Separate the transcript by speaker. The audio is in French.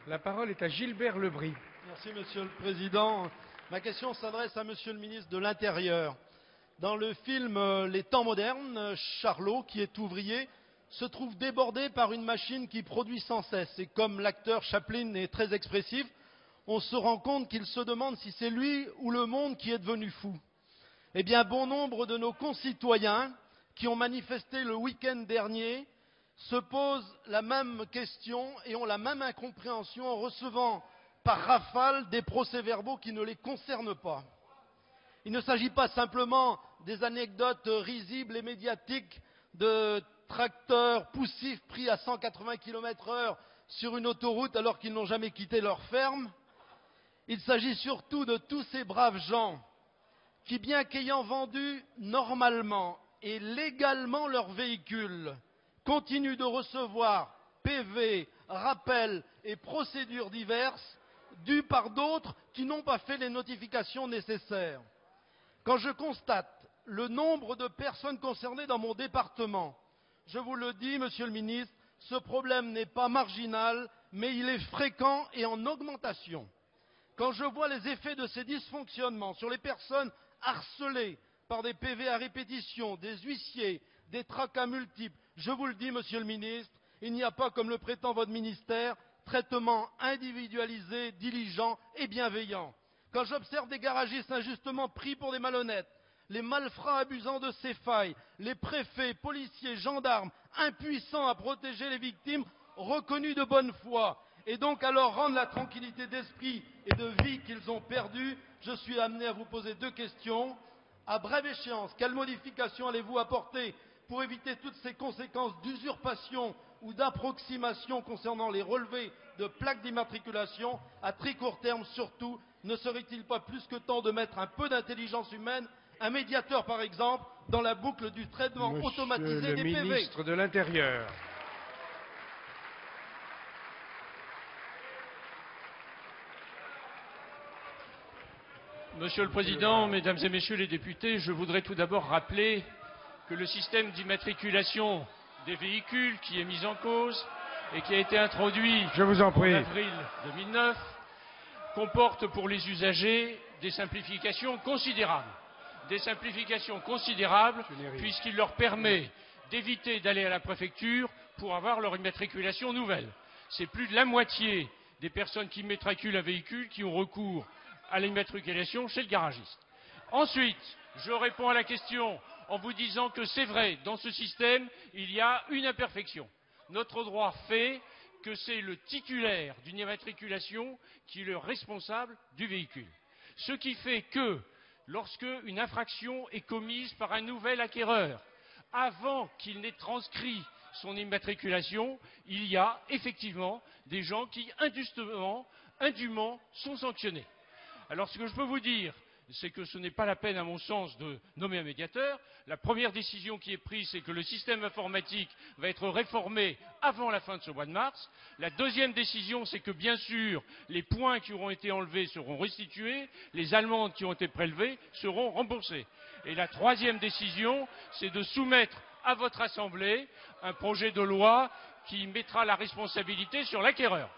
Speaker 1: La parole est à Gilbert Lebris.
Speaker 2: Merci, Monsieur le Président. Ma question s'adresse à Monsieur le ministre de l'Intérieur. Dans le film Les temps modernes, Charlot, qui est ouvrier, se trouve débordé par une machine qui produit sans cesse. Et comme l'acteur Chaplin est très expressif, on se rend compte qu'il se demande si c'est lui ou le monde qui est devenu fou. Eh bien, bon nombre de nos concitoyens qui ont manifesté le week-end dernier se posent la même question et ont la même incompréhension en recevant par rafale des procès-verbaux qui ne les concernent pas. Il ne s'agit pas simplement des anecdotes risibles et médiatiques de tracteurs poussifs pris à 180 km/h sur une autoroute alors qu'ils n'ont jamais quitté leur ferme. Il s'agit surtout de tous ces braves gens qui, bien qu'ayant vendu normalement et légalement leur véhicule, continuent de recevoir PV, rappels et procédures diverses dues par d'autres qui n'ont pas fait les notifications nécessaires. Quand je constate le nombre de personnes concernées dans mon département, je vous le dis, Monsieur le ministre, ce problème n'est pas marginal, mais il est fréquent et en augmentation. Quand je vois les effets de ces dysfonctionnements sur les personnes harcelées par des PV à répétition, des huissiers, des tracas multiples, je vous le dis, Monsieur le ministre, il n'y a pas, comme le prétend votre ministère, traitement individualisé, diligent et bienveillant. Quand j'observe des garagistes injustement pris pour des malhonnêtes, les malfrats abusant de ces failles, les préfets, policiers, gendarmes, impuissants à protéger les victimes reconnus de bonne foi, et donc alors rendre la tranquillité d'esprit et de vie qu'ils ont perdue, je suis amené à vous poser deux questions. À brève échéance, quelles modifications allez-vous apporter pour éviter toutes ces conséquences d'usurpation ou d'approximation concernant les relevés de plaques d'immatriculation? À très court terme surtout, ne serait-il pas plus que temps de mettre un peu d'intelligence humaine, un médiateur par exemple, dans la boucle du traitement automatisé des PV?
Speaker 1: Monsieur le ministre de l'Intérieur.
Speaker 3: Monsieur le Président, Mesdames et Messieurs les députés, je voudrais tout d'abord rappeler que le système d'immatriculation des véhicules qui est mis en cause et qui a été introduit en avril 2009 comporte pour les usagers des simplifications considérables. Des simplifications considérables puisqu'il leur permet d'éviter d'aller à la préfecture pour avoir leur immatriculation nouvelle. C'est plus de la moitié des personnes qui immatriculent un véhicule qui ont recours à l'immatriculation chez le garagiste. Ensuite, je réponds à la question en vous disant que c'est vrai, dans ce système, il y a une imperfection. Notre droit fait que c'est le titulaire d'une immatriculation qui est le responsable du véhicule. Ce qui fait que, lorsque une infraction est commise par un nouvel acquéreur, avant qu'il n'ait transcrit son immatriculation, il y a effectivement des gens qui, indûment, sont sanctionnés. Alors ce que je peux vous dire, c'est que ce n'est pas la peine, à mon sens, de nommer un médiateur. La première décision qui est prise, c'est que le système informatique va être réformé avant la fin de ce mois de mars. La deuxième décision, c'est que, bien sûr, les points qui auront été enlevés seront restitués, les amendes qui ont été prélevées seront remboursées. Et la troisième décision, c'est de soumettre à votre Assemblée un projet de loi qui mettra la responsabilité sur l'acquéreur.